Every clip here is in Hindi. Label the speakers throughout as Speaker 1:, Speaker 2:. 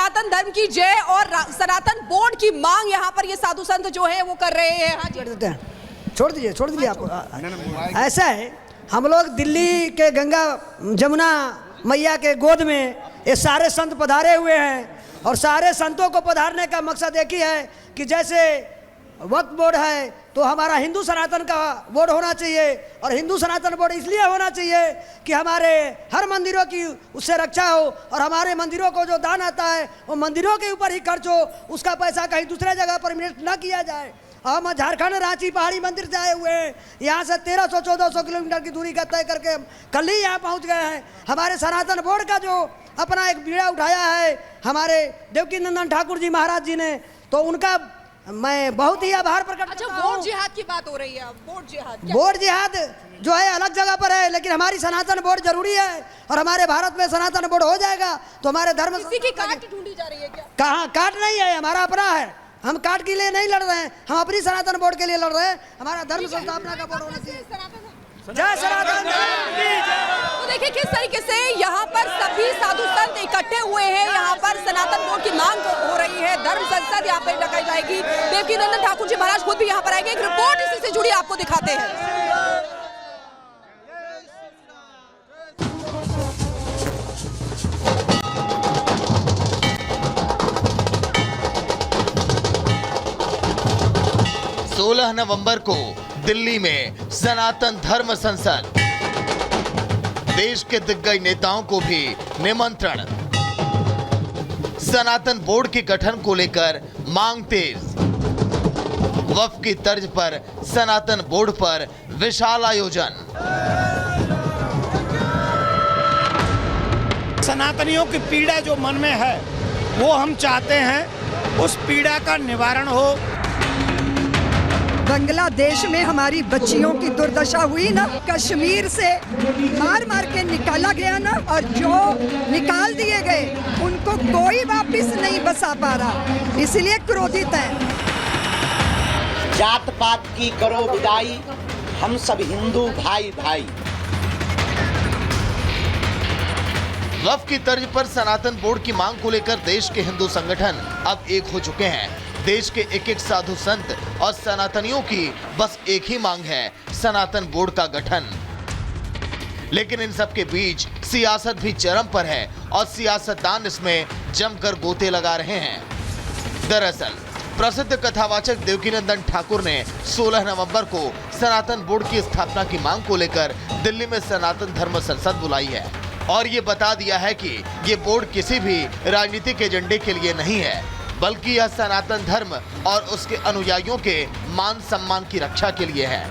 Speaker 1: सनातन धर्म की जय और सनातन बोर्ड की मांग यहाँ पर ये साधु संत जो है वो कर रहे हैं। हाँ जी,
Speaker 2: छोड़ दीजिए आप। ऐसा है, हम लोग दिल्ली के गंगा जमुना मैया के गोद में ये सारे संत पधारे हुए हैं और सारे संतों को पधारने का मकसद एक ही है कि जैसे वक्फ बोर्ड है तो हमारा हिंदू सनातन का बोर्ड होना चाहिए। और हिंदू सनातन बोर्ड इसलिए होना चाहिए कि हमारे हर मंदिरों की उससे रक्षा हो और हमारे मंदिरों को जो दान आता है वो मंदिरों के ऊपर ही खर्च हो, उसका पैसा कहीं दूसरे जगह पर इन्वेस्ट न किया जाए। हम झारखंड रांची पहाड़ी मंदिर से आए हुए हैं, यहाँ से 1300-1400 किलोमीटर की दूरी का तय करके हम कल ही यहाँ पहुँच गए हैं। हमारे सनातन बोर्ड का जो अपना एक बीड़ा उठाया है हमारे देवकीनंदन ठाकुर जी महाराज जी ने, तो उनका मैं बहुत ही आभार प्रकट करता हूं।
Speaker 1: अच्छा, बोर्ड जिहाद की बात हो रही है।
Speaker 2: बोर्ड जिहाद जो है अलग जगह पर है, लेकिन हमारी सनातन बोर्ड जरूरी है और हमारे भारत में सनातन बोर्ड हो जाएगा तो हमारे धर्म
Speaker 1: किसी की काट ढूंढी जा रही है क्या?
Speaker 2: कहाँ काट नहीं है, हमारा अपना है। हम काट के लिए नहीं लड़ रहे हैं, हम अपनी सनातन बोर्ड के लिए लड़ रहे हैं। हमारा धर्म संस्थापना का बोर्ड होना चाहिए। जय सनातन।
Speaker 1: तो देखिए किस तरीके से यहाँ पर सभी साधु संत इकट्ठे हुए हैं। यहाँ पर सनातन बोर्ड की मांग हो रही है, धर्म संसद यहाँ पर लगाई जाएगी। देवकीनंदन ठाकुर जी महाराज खुद भी यहाँ पर आएंगे। एक रिपोर्ट इसी से जुड़ी आपको दिखाते हैं।
Speaker 3: नवंबर को दिल्ली में सनातन धर्म संसद, देश के दिग्गज नेताओं को भी निमंत्रण। सनातन बोर्ड के गठन को लेकर मांग तेज, वक्फ की तर्ज पर सनातन बोर्ड पर विशाल आयोजन।
Speaker 4: सनातनियों की पीड़ा जो मन में है वो हम चाहते हैं उस पीड़ा का निवारण हो।
Speaker 5: बांग्लादेश में हमारी बच्चियों की दुर्दशा हुई ना, कश्मीर से मार मार के निकाला गया ना, और जो निकाल दिए गए उनको कोई वापस नहीं बसा पा रहा, इसलिए क्रोधित हैं।
Speaker 6: जात पात की करो विदाई, हम सब हिंदू भाई भाई।
Speaker 3: वक्फ की तर्ज पर सनातन बोर्ड की मांग को लेकर देश के हिंदू संगठन अब एक हो चुके हैं। देश के एक एक साधु संत और सनातनियों की बस एक ही मांग है, सनातन बोर्ड का गठन। लेकिन इन सब के बीच सियासत भी चरम पर है और सियासतदान इसमें जमकर गोते लगा रहे हैं। दरअसल प्रसिद्ध कथावाचक देवकीनंदन ठाकुर ने 16 नवंबर को सनातन बोर्ड की स्थापना की मांग को लेकर दिल्ली में सनातन धर्म संसद बुलाई है और ये बता दिया है कि ये बोर्ड किसी भी राजनीतिक एजेंडे के लिए नहीं है, बल्कि यह सनातन धर्म और उसके अनुयायियों के मान सम्मान की रक्षा के लिए है।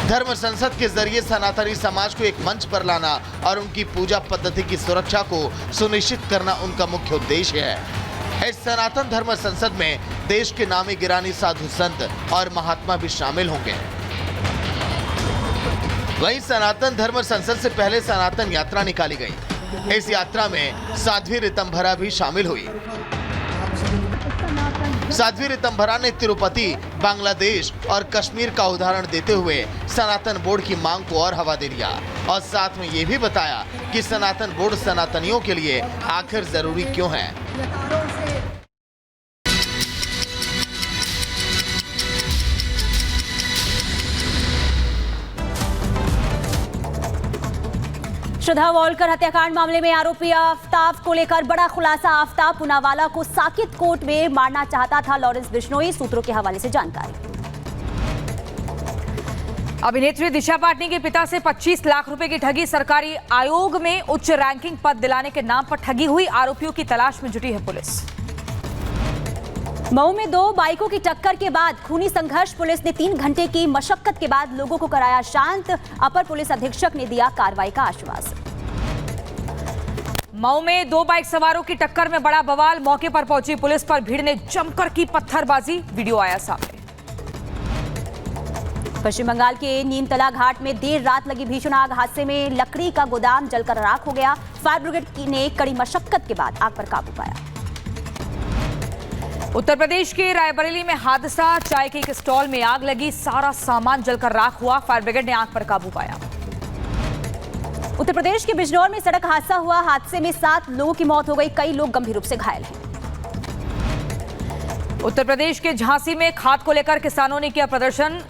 Speaker 3: धर्म संसद के जरिए सनातनी समाज को एक मंच पर लाना और उनकी पूजा पद्धति की सुरक्षा को सुनिश्चित करना उनका मुख्य उद्देश्य है। इस सनातन धर्म संसद में देश के नामी गिरानी साधु संत और महात्मा भी शामिल होंगे। वहीं सनातन धर्म संसद से पहले सनातन यात्रा निकाली गई। इस यात्रा में साध्वी ऋतंभरा भी शामिल हुई। साध्वी ऋतंभरा ने तिरुपति, बांग्लादेश और कश्मीर का उदाहरण देते हुए सनातन बोर्ड की मांग को और हवा दे दिया और साथ में ये भी बताया कि सनातन बोर्ड सनातनियों के लिए आखिर जरूरी क्यों है।
Speaker 7: श्रद्धा वॉलकर हत्याकांड मामले में आरोपी आफ्ताब को लेकर बड़ा खुलासा। आफ्ताब पूनावाला को साकेत कोर्ट में मारना चाहता था लॉरेंस बिश्नोई, सूत्रों के हवाले से जानकारी।
Speaker 8: अभिनेत्री दिशा पाटनी के पिता से 25 लाख रुपए की ठगी, सरकारी आयोग में उच्च रैंकिंग पद दिलाने के नाम पर ठगी हुई, आरोपियों की तलाश में जुटी है पुलिस।
Speaker 7: मऊ में 2 बाइकों की टक्कर के बाद खूनी संघर्ष, पुलिस ने 3 घंटे की मशक्कत के बाद लोगों को कराया शांत, अपर पुलिस अधीक्षक ने दिया कार्रवाई का आश्वासन।
Speaker 8: मऊ में 2 बाइक सवारों की टक्कर में बड़ा बवाल, मौके पर पहुंची पुलिस पर भीड़ ने जमकर की पत्थरबाजी, वीडियो आया सामने।
Speaker 7: पश्चिम बंगाल के नीमतला घाट में देर रात लगी भीषण आग, हादसे में लकड़ी का गोदाम जलकर राख हो गया, फायर ब्रिगेड ने कड़ी मशक्कत के बाद आग पर काबू पाया।
Speaker 8: उत्तर प्रदेश के रायबरेली में हादसा, चाय के एक स्टॉल में आग लगी, सारा सामान जलकर राख हुआ, फायर ब्रिगेड ने आग पर काबू पाया।
Speaker 7: उत्तर प्रदेश के बिजनौर में सड़क हादसा हुआ। हादसे में 7 लोगों की मौत हो गई, कई लोग गंभीर रूप से घायल हैं।
Speaker 8: उत्तर प्रदेश के झांसी में खाद को लेकर किसानों ने किया प्रदर्शन।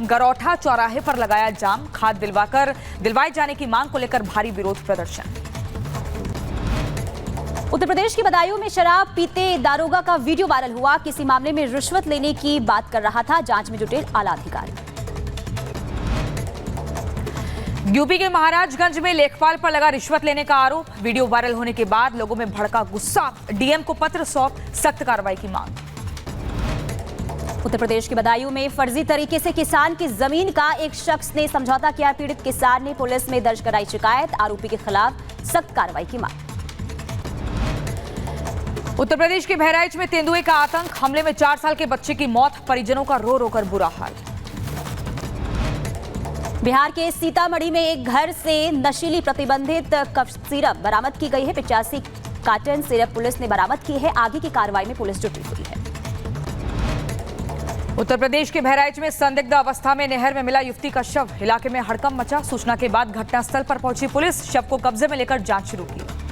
Speaker 8: गरौठा चौराहे पर लगाया जाम। खाद दिलवाए जाने की मांग को लेकर भारी विरोध प्रदर्शन।
Speaker 7: उत्तर प्रदेश के बदायूं में शराब पीते दारोगा का वीडियो वायरल हुआ। किसी मामले में रिश्वत लेने की बात कर रहा था। जांच में जुटे आला अधिकारी।
Speaker 8: यूपी के महाराजगंज में लेखपाल पर लगा रिश्वत लेने का आरोप। वीडियो वायरल होने के बाद लोगों में भड़का गुस्सा। डीएम को पत्र सौंप सख्त कार्रवाई की मांग।
Speaker 7: उत्तर प्रदेश के बदायूं में फर्जी तरीके से किसान की जमीन का एक शख्स ने समझौता किया। पीड़ित किसान ने पुलिस में दर्ज कराई शिकायत। आरोपी के खिलाफ सख्त कार्रवाई की मांग।
Speaker 8: उत्तर प्रदेश के बहराइच में तेंदुए का आतंक। हमले में 4 साल के बच्चे की मौत। परिजनों का रो रो कर बुरा हाल।
Speaker 7: बिहार के सीतामढ़ी में एक घर से नशीली प्रतिबंधित कफ सिरप बरामद की गई है। 85 कार्टन सिरप पुलिस ने बरामद की है। आगे की कार्रवाई में पुलिस जुटी हुई है।
Speaker 8: उत्तर प्रदेश के बहराइच में संदिग्ध अवस्था में नहर में मिला युवती का शव। इलाके में हड़कंप मचा। सूचना के बाद घटनास्थल पर पहुंची पुलिस। शव को कब्जे में लेकर जांच शुरू की।